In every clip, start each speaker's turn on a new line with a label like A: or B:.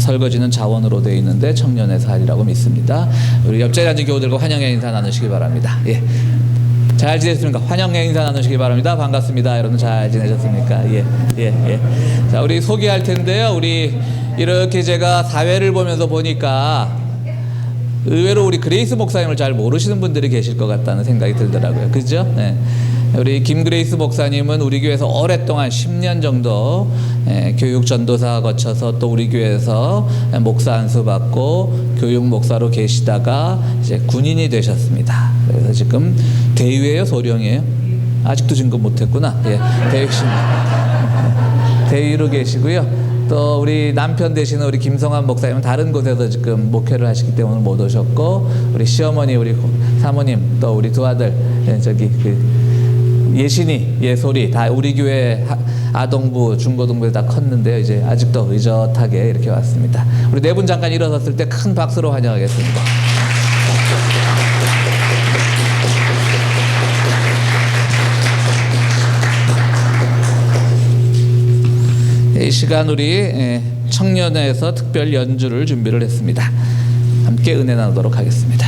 A: 설거지는 자원으로 되어 있는데 청년에서 하리라고 믿습니다. 우리 옆자리에 앉은 교우들과 환영의 인사 나누시기 바랍니다. 예. 잘 지냈습니까? 환영의 인사 나누시기 바랍니다. 반갑습니다. 여러분 잘 지내셨습니까? 예. 자, 우리 소개할 텐데요. 우리 이렇게 제가 사회를 보면서 보니까 의외로 우리 그레이스 목사님을 잘 모르시는 분들이 계실 것 같다는 생각이 들더라고요. 그죠? 네. 우리 김그레이스 목사님은 우리 교회에서 오랫동안 10년 정도 교육 전도사 거쳐서 또 우리 교회에서 목사 안수 받고 교육 목사로 계시다가 이제 군인이 되셨습니다. 그래서 지금 대위예요, 소령이에요? 아직도 진급 못했구나. 예, 대위로 계시고요. 또 우리 남편 되시는 우리 김성환 목사님은 다른 곳에서 지금 목회를 하시기 때문에 못 오셨고, 우리 시어머니, 우리 사모님, 또 우리 두 아들, 저기 예신이, 예솔이 다 우리 교회 아동부, 중고등부에 다 컸는데요. 이제 아직도 의젓하게 이렇게 왔습니다. 우리 네 분 잠깐 일어섰을 때 큰 박수로 환영하겠습니다. 이 시간 우리 청년회에서 특별 연주를 준비를 했습니다. 함께 은혜 나누도록 하겠습니다.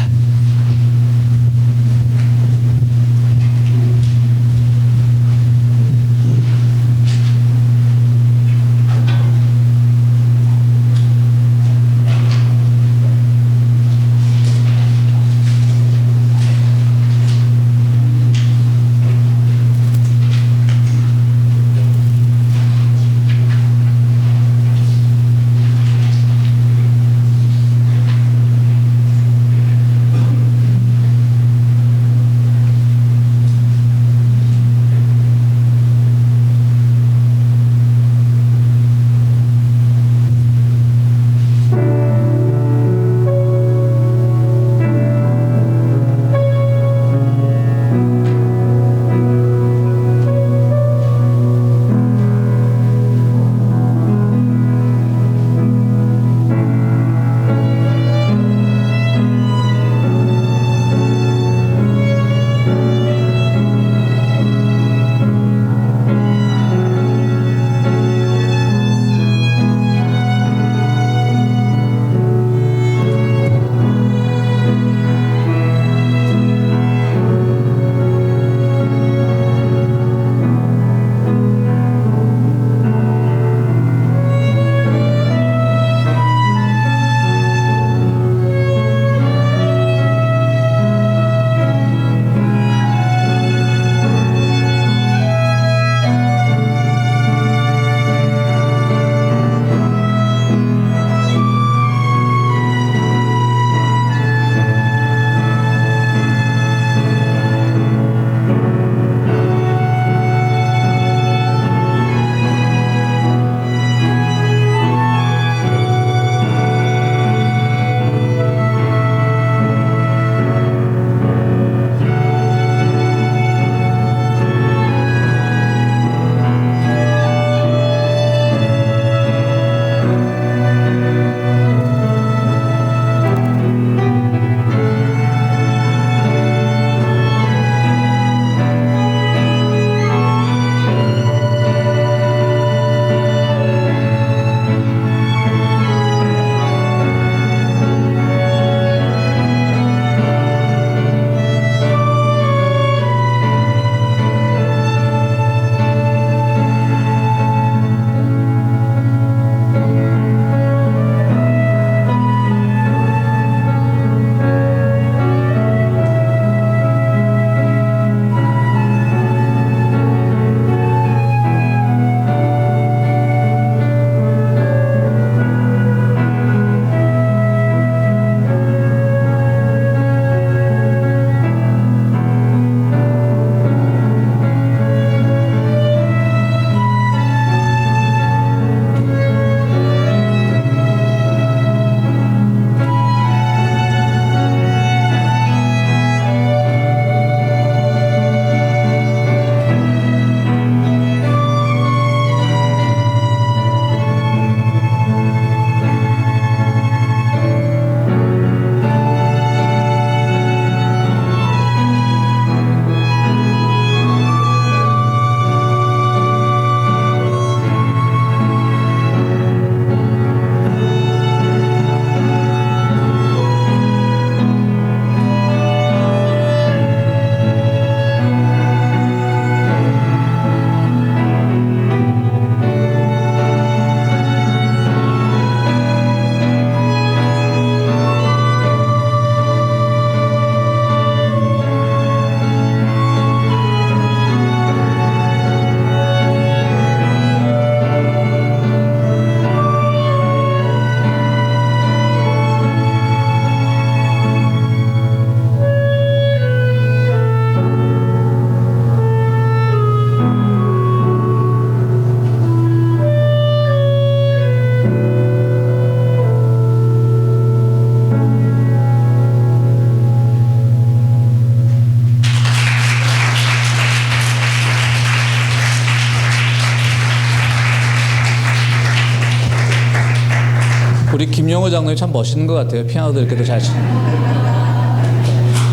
A: 우리 김용호 장로님 참 멋있는 것 같아요. 피아노도 이렇게도 잘 치는.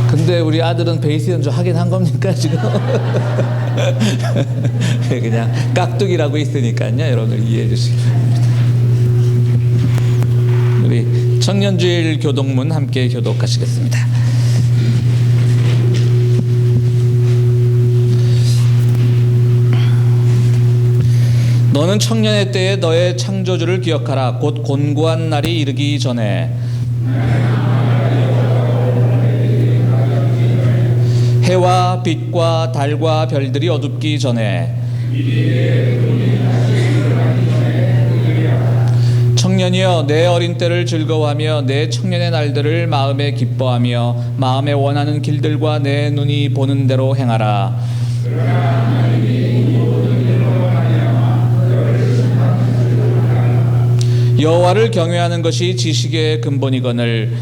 A: 근데 우리 아들은 베이스 연주 하긴 한 겁니까 지금? 그냥 깍두기라고 있으니까요. 여러분들 이해해 주시기 바랍니다. 우리 청년주일 교독문 함께 교독하시겠습니다. 너는 청년의 때에 너의 창조주를 기억하라. 곧 곤고한 날이 이르기 전에 해와 빛과 달과 별들이 어둡기 전에 청년이여 내 어린 때를 즐거워하며 내 청년의 날들을 마음에 기뻐하며 마음에 원하는 길들과 내 눈이 보는 대로 행하라. 여호와를 경외하는 것이 지식의 근본이거늘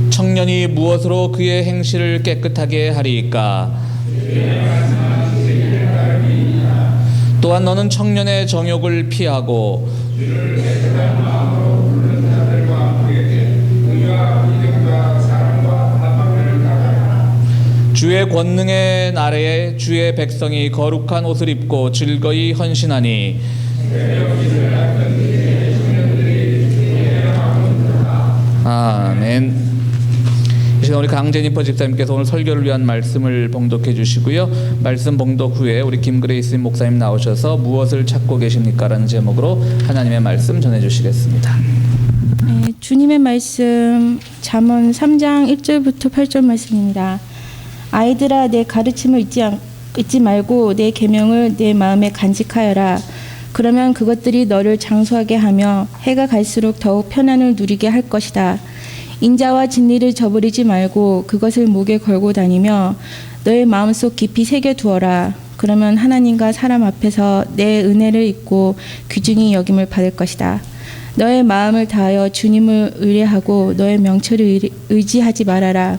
A: 청년이 무엇으로 그의 행실을 깨끗하게 하리이까. 또한 너는 청년의 정욕을 피하고 주의 권능의 날에 주의 백성이 거룩한 옷을 입고 즐거이 헌신하니 아멘. 이 시간 우리 강제니퍼 집사님께서 오늘 설교를 위한 말씀을 봉독해 주시고요. 말씀 봉독 후에 우리 김그레이스 목사님 나오셔서 무엇을 찾고 계십니까? 라는 제목으로 하나님의 말씀 전해 주시겠습니다.
B: 네, 주님의 말씀 잠언 3장 1절부터 8절 말씀입니다. 아이들아 내 가르침을 잊지 말고 내 계명을 내 마음에 간직하여라. 그러면 그것들이 너를 장수하게 하며 해가 갈수록 더욱 편안을 누리게 할 것이다. 인자와 진리를 저버리지 말고 그것을 목에 걸고 다니며 너의 마음속 깊이 새겨두어라. 그러면 하나님과 사람 앞에서 내 은혜를 잊고 귀중히 여김을 받을 것이다. 너의 마음을 다하여 주님을 의뢰하고 너의 명철을 의지하지 말아라.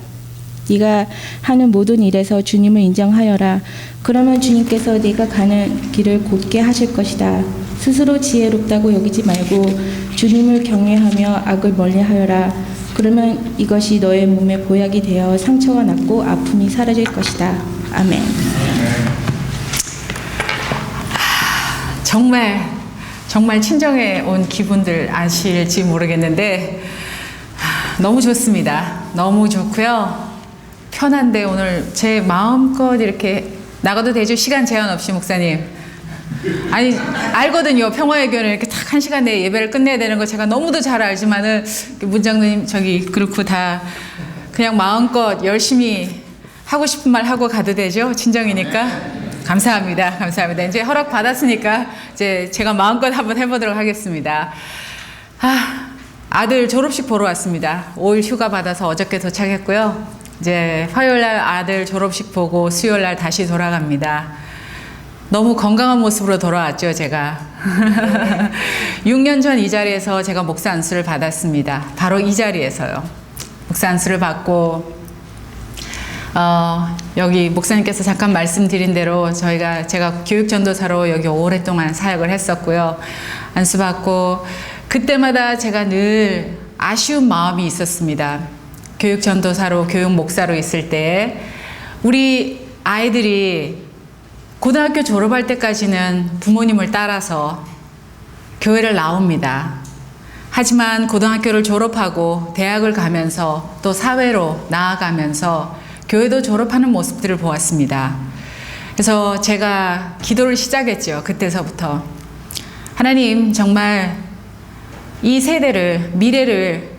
B: 네가 하는 모든 일에서 주님을 인정하여라. 그러면 주님께서 네가 가는 길을 곧게 하실 것이다. 스스로 지혜롭다고 여기지 말고 주님을 경외하며 악을 멀리하여라. 그러면 이것이 너의 몸에 보약이 되어 상처가 낫고 아픔이 사라질 것이다. 아멘.
C: 정말 친정에 온 기분들 아실지 모르겠는데 너무 좋습니다. 너무 좋고요. 편한데 오늘 제 마음껏 이렇게 나가도 되죠? 시간 제한 없이 목사님. 아니 알거든요. 평화의견을 이렇게 딱 1시간 내에 예배를 끝내야 되는 거 제가 너무도 잘 알지만은 문장님 저기 그렇고 다 그냥 마음껏 열심히 하고 싶은 말 하고 가도 되죠? 친정이니까. 감사합니다. 감사합니다. 이제 허락 받았으니까 이제 제가 마음껏 한번 해보도록 하겠습니다. 아들 졸업식 보러 왔습니다. 5일 휴가 받아서 어저께 도착했고요. 이제 화요일날 아들 졸업식 보고 수요일날 다시 돌아갑니다. 너무 건강한 모습으로 돌아왔죠, 제가. 6년 전 이 자리에서 제가 목사 안수를 받았습니다. 바로 이 자리에서요. 목사 안수를 받고 여기 목사님께서 잠깐 말씀드린 대로 제가 교육전도사로 여기 오랫동안 사역을 했었고요. 안수 받고 그때마다 제가 늘 아쉬운 마음이 있었습니다. 교육전도사로 교육목사로 있을 때 우리 아이들이 고등학교 졸업할 때까지는 부모님을 따라서 교회를 나옵니다. 하지만 고등학교를 졸업하고 대학을 가면서 또 사회로 나아가면서 교회도 졸업하는 모습들을 보았습니다. 그래서 제가 기도를 시작했죠. 그때서부터. 하나님, 정말 이 세대를, 미래를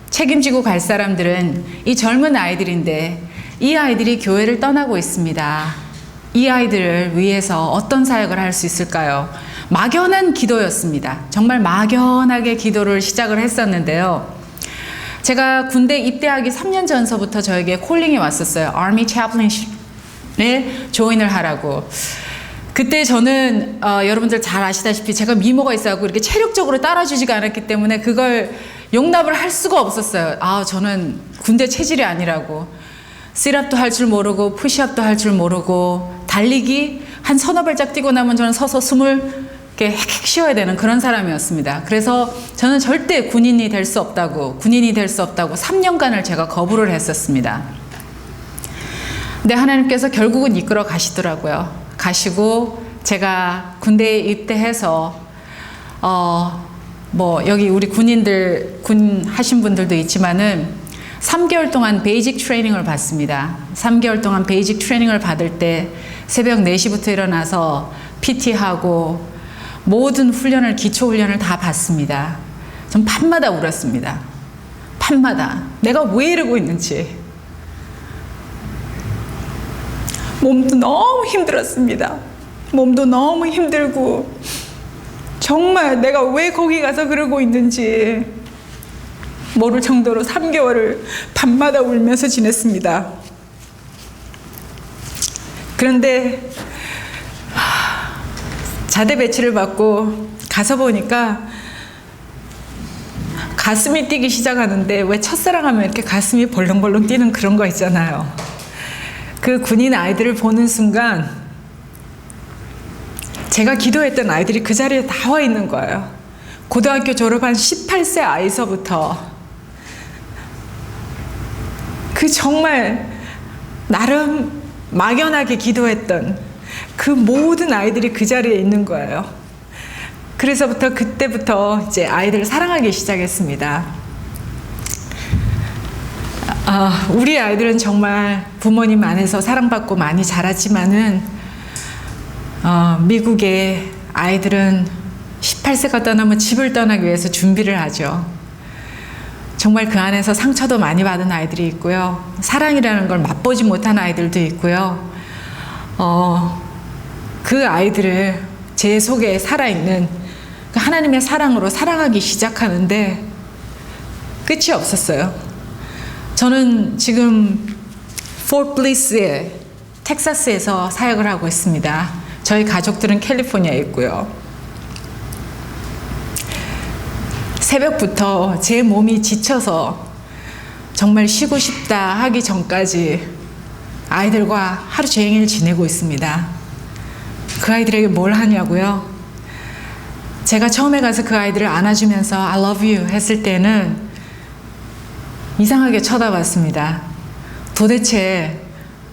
C: 책임지고 갈 사람들은 이 젊은 아이들인데 이 아이들이 교회를 떠나고 있습니다. 이 아이들을 위해서 어떤 사역을 할 수 있을까요? 막연한 기도였습니다. 정말 막연하게 기도를 시작을 했었는데요. 제가 군대 입대하기 3년 전서부터 저에게 콜링이 왔었어요. Army Chaplainship에 조인을 하라고. 그때 저는 여러분들 잘 아시다시피 제가 미모가 있어갖고 이렇게 체력적으로 따라주지가 않았기 때문에 그걸 용납을 할 수가 없었어요. 저는 군대 체질이 아니라고. 셋업도 할 줄 모르고 푸시업도 할 줄 모르고 달리기 한 서너 발짝 뛰고 나면 저는 서서 숨을 이렇게 핵핵 씌워야 되는 그런 사람이었습니다. 그래서 저는 절대 군인이 될 수 없다고 3년간을 제가 거부를 했었습니다. 근데 하나님께서 결국은 이끌어 가시더라고요. 가시고 제가 군대에 입대해서 여기 우리 군 하신 분들도 있지만은 3개월 동안 베이직 트레이닝을 받습니다. 3개월 동안 베이직 트레이닝을 받을 때 새벽 4시부터 일어나서 PT하고 모든 훈련을, 기초 훈련을 다 받습니다. 전 밤마다 울었습니다. 밤마다. 내가 왜 이러고 있는지. 몸도 너무 힘들었습니다. 몸도 너무 힘들고 정말 내가 왜 거기 가서 그러고 있는지 모를 정도로 3개월을 밤마다 울면서 지냈습니다. 그런데 자대 배치를 받고 가서 보니까 가슴이 뛰기 시작하는데 왜 첫사랑하면 이렇게 가슴이 벌렁벌렁 뛰는 그런 거 있잖아요. 그 군인 아이들을 보는 순간 제가 기도했던 아이들이 그 자리에 나와 있는 거예요. 고등학교 졸업한 18세 아이서부터 그 정말 나름 막연하게 기도했던 그 모든 아이들이 그 자리에 있는 거예요. 그때부터 이제 아이들을 사랑하기 시작했습니다. 우리 아이들은 정말 부모님 안에서 사랑받고 많이 자랐지만은 미국의 아이들은 18세가 떠나면 집을 떠나기 위해서 준비를 하죠. 정말 그 안에서 상처도 많이 받은 아이들이 있고요. 사랑이라는 걸 맛보지 못한 아이들도 있고요. 그 아이들을 제 속에 살아있는 그 하나님의 사랑으로 사랑하기 시작하는데 끝이 없었어요. 저는 지금 포트 블리스에 텍사스에서 사역을 하고 있습니다. 저희 가족들은 캘리포니아에 있고요. 새벽부터 제 몸이 지쳐서 정말 쉬고 싶다 하기 전까지 아이들과 하루 종일 지내고 있습니다. 그 아이들에게 뭘 하냐고요? 제가 처음에 가서 그 아이들을 안아주면서 I love you 했을 때는 이상하게 쳐다봤습니다. 도대체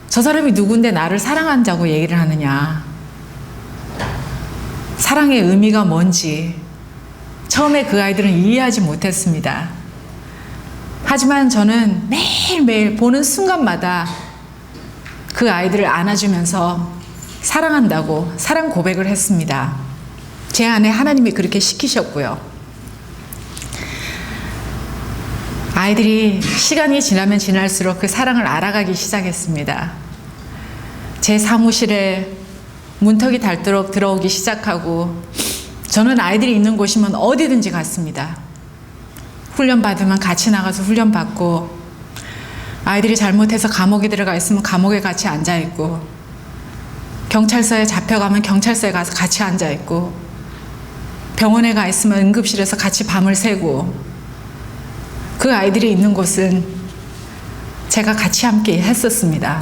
C: 저 사람이 누군데 나를 사랑한다고 얘기를 하느냐. 사랑의 의미가 뭔지 처음에 그 아이들은 이해하지 못했습니다. 하지만 저는 매일매일 보는 순간마다 그 아이들을 안아주면서 사랑한다고 사랑 고백을 했습니다. 제 안에 하나님이 그렇게 시키셨고요. 아이들이 시간이 지나면 지날수록 그 사랑을 알아가기 시작했습니다. 제 사무실에 문턱이 닳도록 들어오기 시작하고 저는 아이들이 있는 곳이면 어디든지 갔습니다. 훈련 받으면 같이 나가서 훈련 받고 아이들이 잘못해서 감옥에 들어가 있으면 감옥에 같이 앉아 있고 경찰서에 잡혀가면 경찰서에 가서 같이 앉아 있고 병원에 가 있으면 응급실에서 같이 밤을 새고 그 아이들이 있는 곳은 제가 같이 함께 했었습니다.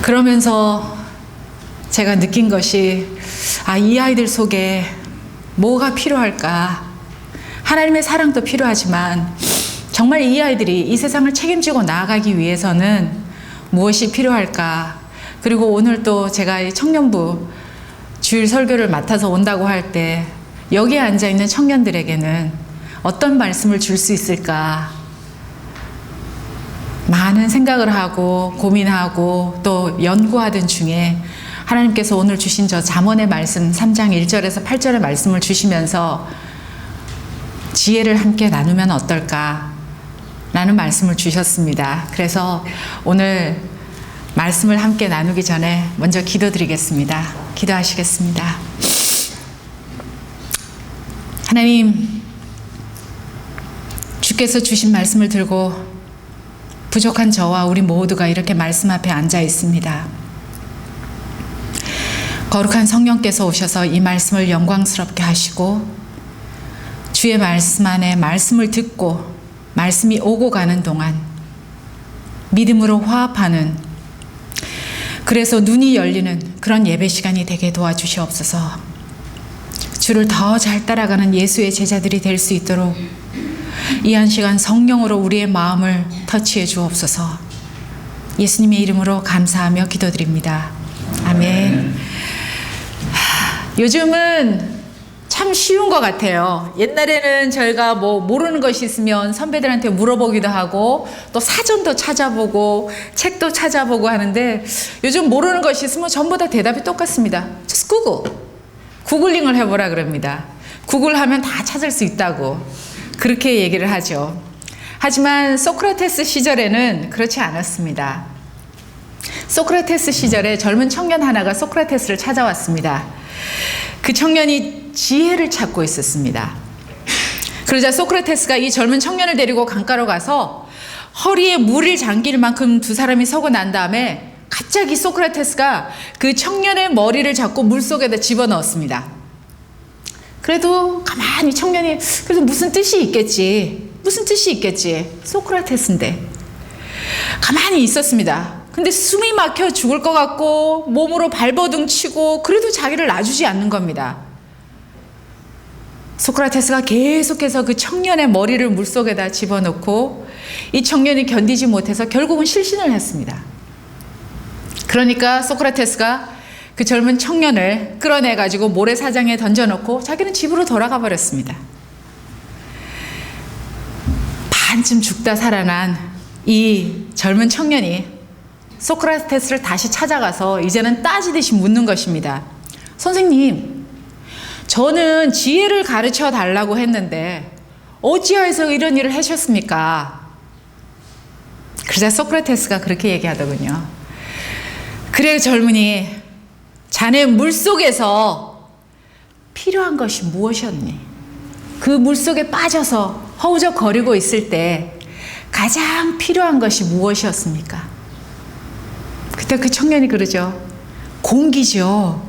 C: 그러면서 제가 느낀 것이 이 아이들 속에 뭐가 필요할까? 하나님의 사랑도 필요하지만 정말 이 아이들이 이 세상을 책임지고 나아가기 위해서는 무엇이 필요할까? 그리고 오늘 또 제가 이 청년부 주일 설교를 맡아서 온다고 할 때 여기에 앉아있는 청년들에게는 어떤 말씀을 줄 수 있을까? 많은 생각을 하고 고민하고 또 연구하던 중에 하나님께서 오늘 주신 저 잠언의 말씀 3장 1절에서 8절의 말씀을 주시면서 지혜를 함께 나누면 어떨까? 라는 말씀을 주셨습니다. 그래서 오늘 말씀을 함께 나누기 전에 먼저 기도드리겠습니다. 기도하시겠습니다. 하나님, 주께서 주신 말씀을 들고 부족한 저와 우리 모두가 이렇게 말씀 앞에 앉아 있습니다. 거룩한 성령께서 오셔서 이 말씀을 영광스럽게 하시고 주의 말씀 안에 말씀을 듣고 말씀이 오고 가는 동안 믿음으로 화합하는, 그래서 눈이 열리는, 그런 예배 시간이 되게 도와주시옵소서. 주를 더 잘 따라가는 예수의 제자들이 될 수 있도록 이 한 시간 성령으로 우리의 마음을 터치해 주옵소서. 예수님의 이름으로 감사하며 기도드립니다. 아멘. 요즘은 참 쉬운 것 같아요. 옛날에는 저희가 뭐 모르는 것이 있으면 선배들한테 물어보기도 하고 또 사전도 찾아보고 책도 찾아보고 하는데 요즘 모르는 것이 있으면 전부 다 대답이 똑같습니다. Just Google. 구글링을 해보라 그럽니다. 구글하면 다 찾을 수 있다고 그렇게 얘기를 하죠. 하지만 소크라테스 시절에는 그렇지 않았습니다. 소크라테스 시절에 젊은 청년 하나가 소크라테스를 찾아왔습니다. 그 청년이 지혜를 찾고 있었습니다. 그러자 소크라테스가 이 젊은 청년을 데리고 강가로 가서 허리에 물을 잠길 만큼 두 사람이 서고 난 다음에 갑자기 소크라테스가 그 청년의 머리를 잡고 물속에다 집어넣었습니다. 그래도 가만히 청년이 그래도 무슨 뜻이 있겠지. 무슨 뜻이 있겠지. 소크라테스인데. 가만히 있었습니다. 근데 숨이 막혀 죽을 것 같고 몸으로 발버둥 치고 그래도 자기를 놔주지 않는 겁니다. 소크라테스가 계속해서 그 청년의 머리를 물속에다 집어넣고 이 청년이 견디지 못해서 결국은 실신을 했습니다. 그러니까 소크라테스가 그 젊은 청년을 끌어내가지고 모래사장에 던져놓고 자기는 집으로 돌아가 버렸습니다. 반쯤 죽다 살아난 이 젊은 청년이 소크라테스를 다시 찾아가서 이제는 따지듯이 묻는 것입니다. 선생님, 저는 지혜를 가르쳐 달라고 했는데 어찌하여서 이런 일을 하셨습니까? 그러자 소크라테스가 그렇게 얘기하더군요. 그래 젊은이, 자네 물속에서 필요한 것이 무엇이었니? 그 물속에 빠져서 허우적거리고 있을 때 가장 필요한 것이 무엇이었습니까? 그때 그 청년이 그러죠. 공기죠.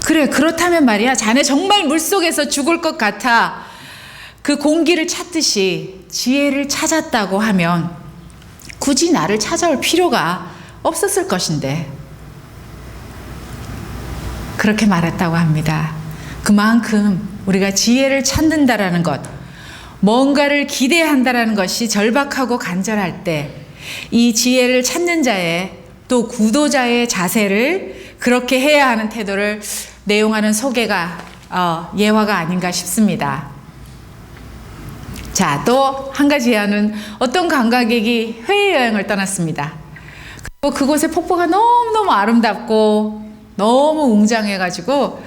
C: 그래, 그렇다면 말이야, 자네 정말 물속에서 죽을 것 같아 그 공기를 찾듯이 지혜를 찾았다고 하면 굳이 나를 찾아올 필요가 없었을 것인데, 그렇게 말했다고 합니다. 그만큼 우리가 지혜를 찾는다라는 것, 뭔가를 기대한다라는 것이 절박하고 간절할 때 이 지혜를 찾는 자의 또 구도자의 자세를 그렇게 해야 하는 태도를 내용하는 소개가 예화가 아닌가 싶습니다. 자, 또 한 가지 예화는 어떤 관광객이 해외여행을 떠났습니다. 그리고 그곳의 폭포가 너무너무 아름답고 너무 웅장해가지고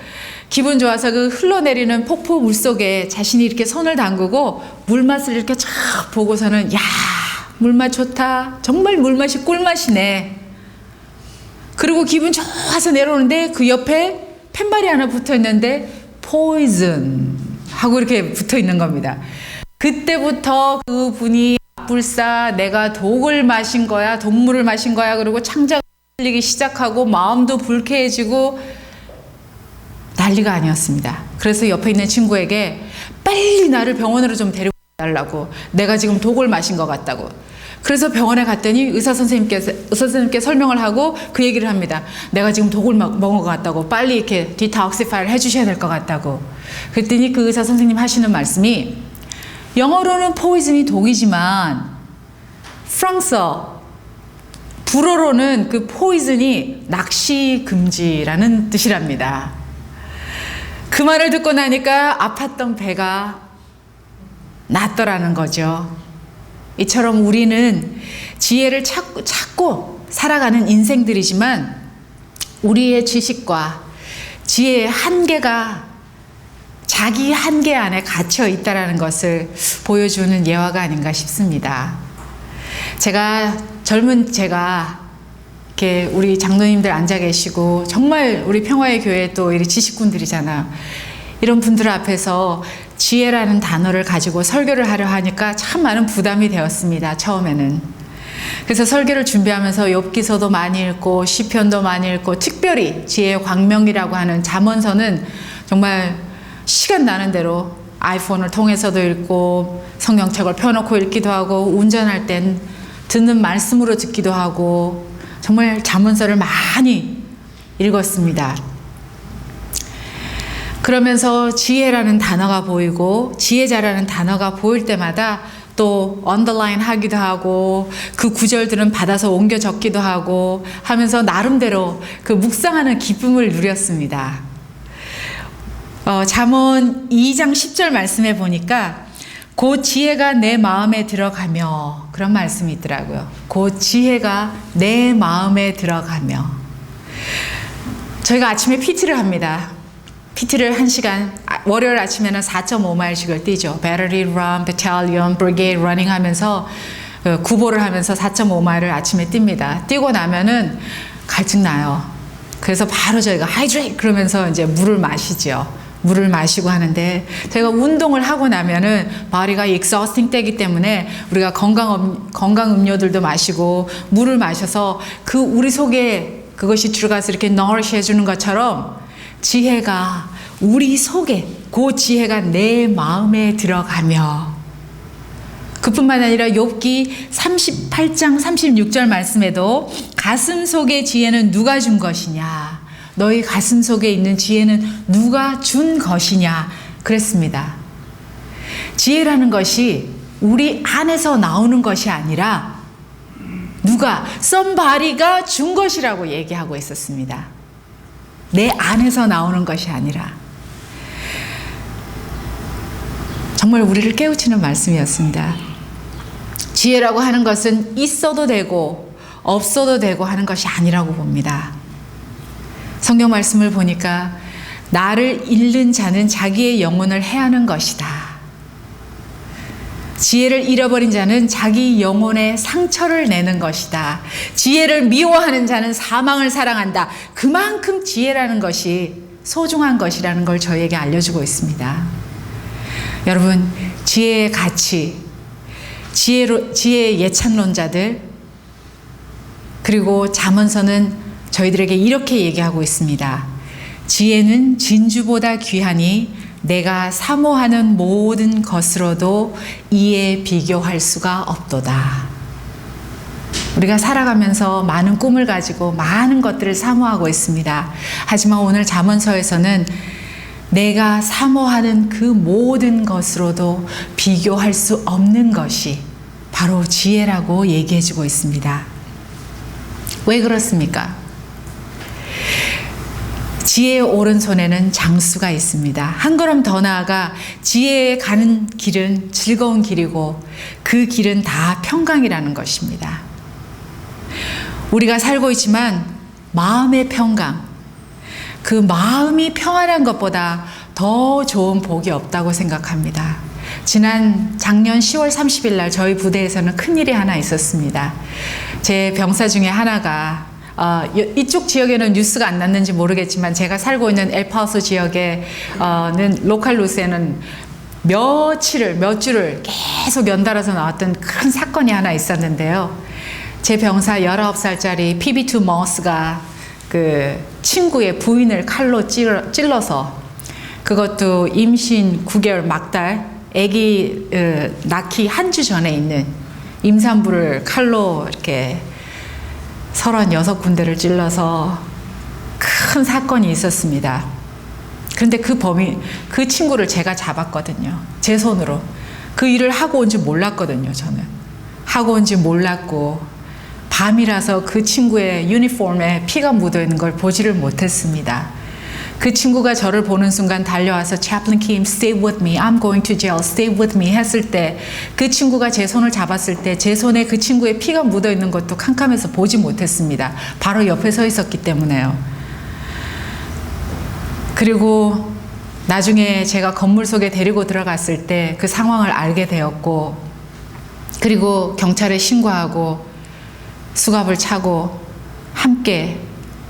C: 기분 좋아서 그 흘러내리는 폭포 물속에 자신이 이렇게 손을 담그고 물맛을 이렇게 쫙 보고서는, 야, 물맛 좋다. 정말 물맛이 꿀맛이네. 그리고 기분 좋아서 내려오는데 그 옆에 팻말이 하나 붙어 있는데 poison 하고 이렇게 붙어 있는 겁니다. 그때부터 그 분이 불사 내가 독을 마신 거야, 독물을 마신 거야, 그리고 창자가 흘리기 시작하고 마음도 불쾌해지고 난리가 아니었습니다. 그래서 옆에 있는 친구에게 빨리 나를 병원으로 좀 데리고 달라고, 내가 지금 독을 마신 것 같다고. 그래서 병원에 갔더니 의사 선생님께 설명을 하고 그 얘기를 합니다. 내가 지금 독을 먹은 것 같다고, 빨리 이렇게 디톡시파이를 해주셔야 될 것 같다고. 그랬더니 그 의사 선생님 하시는 말씀이, 영어로는 포이즌이 독이지만 프랑스어 불어로는 그 포이즌이 낚시 금지라는 뜻이랍니다. 그 말을 듣고 나니까 아팠던 배가 낫더라는 거죠. 이처럼 우리는 지혜를 찾고 살아가는 인생들이지만 우리의 지식과 지혜의 한계가 자기 한계 안에 갇혀 있다는 것을 보여주는 예화가 아닌가 싶습니다. 젊은 제가 이렇게 우리 장로님들 앉아 계시고 정말 우리 평화의 교회 또 이 지식군들이잖아요. 이런 분들 앞에서 지혜라는 단어를 가지고 설교를 하려 하니까 참 많은 부담이 되었습니다. 처음에는. 그래서 설교를 준비하면서 욥기서도 많이 읽고 시편도 많이 읽고, 특별히 지혜의 광명이라고 하는 잠언서는 정말 시간 나는 대로 아이폰을 통해서도 읽고 성경책을 펴놓고 읽기도 하고, 운전할 땐 듣는 말씀으로 듣기도 하고, 정말 잠언서를 많이 읽었습니다. 그러면서 지혜라는 단어가 보이고 지혜자라는 단어가 보일 때마다 또 언더라인 하기도 하고 그 구절들은 받아서 옮겨 적기도 하고 하면서 나름대로 그 묵상하는 기쁨을 누렸습니다. 잠언 2장 10절 말씀에 보니까 곧 지혜가 내 마음에 들어가며 그런 말씀이 있더라고요. 곧 지혜가 내 마음에 들어가며. 저희가 아침에 PT를 합니다. PT를 1시간, 월요일 아침에는 4.5마일씩을 뛰죠. Battery Run, Battalion, Brigade Running 하면서 구보를 하면서 4.5마일을 아침에 뜁니다. 뛰고 나면은 갈증 나요. 그래서 바로 저희가 Hydrate 그러면서 이제 물을 마시죠. 물을 마시고 하는데 저희가 운동을 하고 나면은 바디가 exhausting 때기 때문에 우리가 건강 음료들도 마시고 물을 마셔서 그 우리 속에 그것이 들어가서 이렇게 nourish 해주는 것처럼 지혜가 우리 속에 그 지혜가 내 마음에 들어가며 그뿐만 아니라 욥기 38장 36절 말씀에도 가슴 속의 지혜는 누가 준 것이냐 너희 가슴 속에 있는 지혜는 누가 준 것이냐 그랬습니다. 지혜라는 것이 우리 안에서 나오는 것이 아니라 누가 somebody가 준 것이라고 얘기하고 있었습니다. 내 안에서 나오는 것이 아니라 정말 우리를 깨우치는 말씀이었습니다. 지혜라고 하는 것은 있어도 되고 없어도 되고 하는 것이 아니라고 봅니다. 성경 말씀을 보니까 나를 잃는 자는 자기의 영혼을 해하는 것이다. 지혜를 잃어버린 자는 자기 영혼에 상처를 내는 것이다. 지혜를 미워하는 자는 사망을 사랑한다. 그만큼 지혜라는 것이 소중한 것이라는 걸 저희에게 알려주고 있습니다. 여러분, 지혜의 가치, 지혜의 예찬론자들, 그리고 잠언서는 저희들에게 이렇게 얘기하고 있습니다. 지혜는 진주보다 귀하니 내가 사모하는 모든 것으로도 이에 비교할 수가 없도다. 우리가 살아가면서 많은 꿈을 가지고 많은 것들을 사모하고 있습니다. 하지만 오늘 잠언서에서는 내가 사모하는 그 모든 것으로도 비교할 수 없는 것이 바로 지혜라고 얘기해주고 있습니다. 왜 그렇습니까? 지혜의 오른손에는 장수가 있습니다. 한 걸음 더 나아가 지혜에 가는 길은 즐거운 길이고 그 길은 다 평강이라는 것입니다. 우리가 살고 있지만 마음의 평강, 그 마음이 평안한 것보다 더 좋은 복이 없다고 생각합니다. 작년 10월 30일 날 저희 부대에서는 큰일이 하나 있었습니다. 제 병사 중에 하나가 이쪽 지역에는 뉴스가 안 났는지 모르겠지만 제가 살고 있는 엘파우소 지역에는 로컬 뉴스에는 몇 주를 계속 연달아서 나왔던 큰 사건이 하나 있었는데요. 제 병사 19살짜리 PB2 머스가 그 친구의 부인을 칼로 찔러서 그것도 임신 9개월 막달 아기 낳기 한 주 전에 있는 임산부를 칼로 이렇게 36군데를 찔러서 큰 사건이 있었습니다. 그런데 그 친구를 제가 잡았거든요. 제 손으로. 그 일을 하고 온 줄 몰랐거든요, 저는. 하고 온 줄 몰랐고, 밤이라서 그 친구의 유니폼에 피가 묻어 있는 걸 보지를 못했습니다. 그 친구가 저를 보는 순간 달려와서 Chaplain Kim, stay with me. I'm going to jail. Stay with me 했을 때 그 친구가 제 손을 잡았을 때 제 손에 그 친구의 피가 묻어 있는 것도 캄캄해서 보지 못했습니다. 바로 옆에 서 있었기 때문에요. 그리고 나중에 제가 건물 속에 데리고 들어갔을 때 그 상황을 알게 되었고 그리고 경찰에 신고하고 수갑을 차고 함께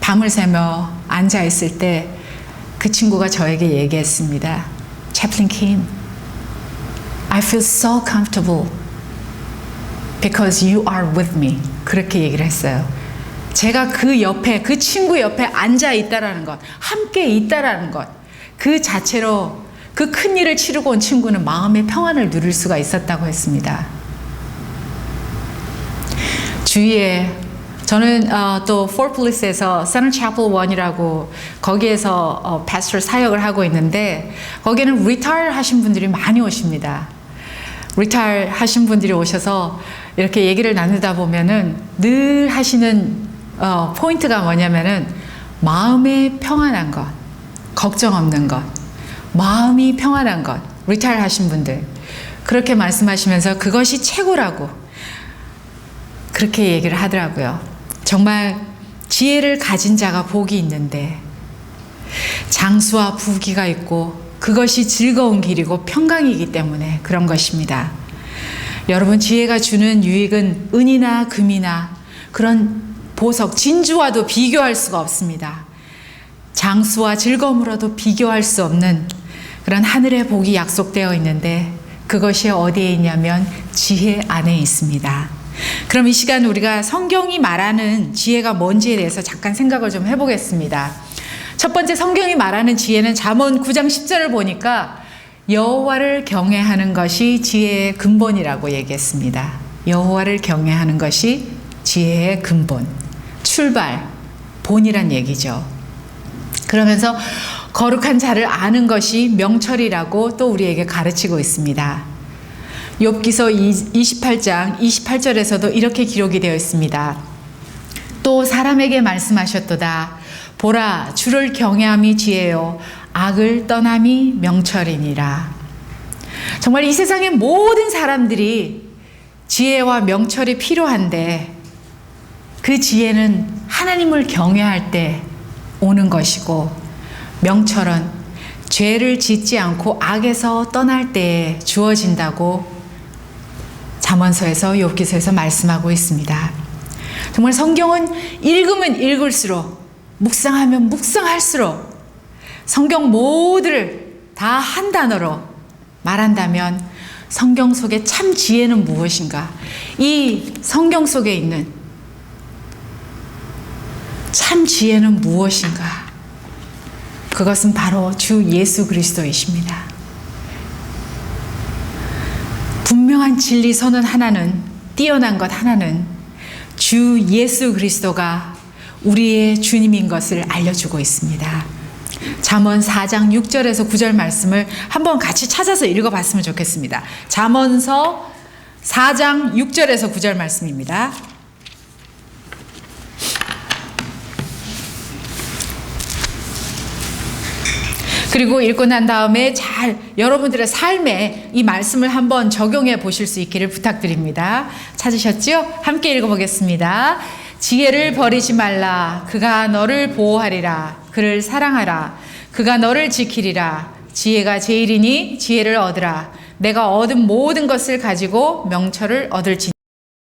C: 밤을 새며 앉아 있을 때 그 친구가 저에게 얘기했습니다. Chaplain Kim, I feel so comfortable because you are with me. 그렇게 얘기를 했어요. 제가 그 옆에, 그 친구 옆에 앉아 있다라는 것, 함께 있다라는 것, 그 자체로 그 큰 일을 치르고 온 친구는 마음의 평안을 누릴 수가 있었다고 했습니다. 주위에 저는 또 Fort Bliss에서 Center Chapel 1이라고 거기에서 패스터 사역을 하고 있는데 거기는 리타일 하신 분들이 많이 오십니다. 리타일 하신 분들이 오셔서 이렇게 얘기를 나누다 보면은 늘 하시는 포인트가 뭐냐면은 마음의 평안한 것, 걱정 없는 것, 마음이 평안한 것, 리타일 하신 분들 그렇게 말씀하시면서 그것이 최고라고 그렇게 얘기를 하더라고요. 정말 지혜를 가진 자가 복이 있는데 장수와 부귀가 있고 그것이 즐거운 길이고 평강이기 때문에 그런 것입니다. 여러분, 지혜가 주는 유익은 은이나 금이나 그런 보석, 진주와도 비교할 수가 없습니다. 장수와 즐거움으로도 비교할 수 없는 그런 하늘의 복이 약속되어 있는데 그것이 어디에 있냐면 지혜 안에 있습니다. 그럼 이 시간 우리가 성경이 말하는 지혜가 뭔지에 대해서 잠깐 생각을 좀 해보겠습니다. 첫 번째 성경이 말하는 지혜는 잠언 9장 10절을 보니까 여호와를 경외하는 것이 지혜의 근본이라고 얘기했습니다. 여호와를 경외하는 것이 지혜의 근본, 출발, 본이란 얘기죠. 그러면서 거룩한 자를 아는 것이 명철이라고 또 우리에게 가르치고 있습니다. 욥기서 28장 28절에서도 이렇게 기록이 되어 있습니다. 또 사람에게 말씀하셨도다. 보라, 주를 경외함이 지혜요 악을 떠남이 명철이니라. 정말 이 세상의 모든 사람들이 지혜와 명철이 필요한데 그 지혜는 하나님을 경외할 때 오는 것이고 명철은 죄를 짓지 않고 악에서 떠날 때에 주어진다고 잠언서에서 욥기서에서 말씀하고 있습니다. 정말 성경은 읽으면 읽을수록 묵상하면 묵상할수록 성경 모두를 다 한 단어로 말한다면 성경 속에 참 지혜는 무엇인가? 이 성경 속에 있는 참 지혜는 무엇인가? 그것은 바로 주 예수 그리스도이십니다. 분명한 진리 선언 하나는, 뛰어난 것 하나는 주 예수 그리스도가 우리의 주님인 것을 알려주고 있습니다. 잠언 4장 6절에서 9절 말씀을 한번 같이 찾아서 읽어봤으면 좋겠습니다. 잠언서 4장 6절에서 9절 말씀입니다. 그리고 읽고 난 다음에 잘 여러분들의 삶에 이 말씀을 한번 적용해 보실 수 있기를 부탁드립니다. 찾으셨죠? 함께 읽어보겠습니다. 지혜를 버리지 말라. 그가 너를 보호하리라. 그를 사랑하라. 그가 너를 지키리라. 지혜가 제일이니 지혜를 얻으라. 내가 얻은 모든 것을 가지고 명철을 얻을지니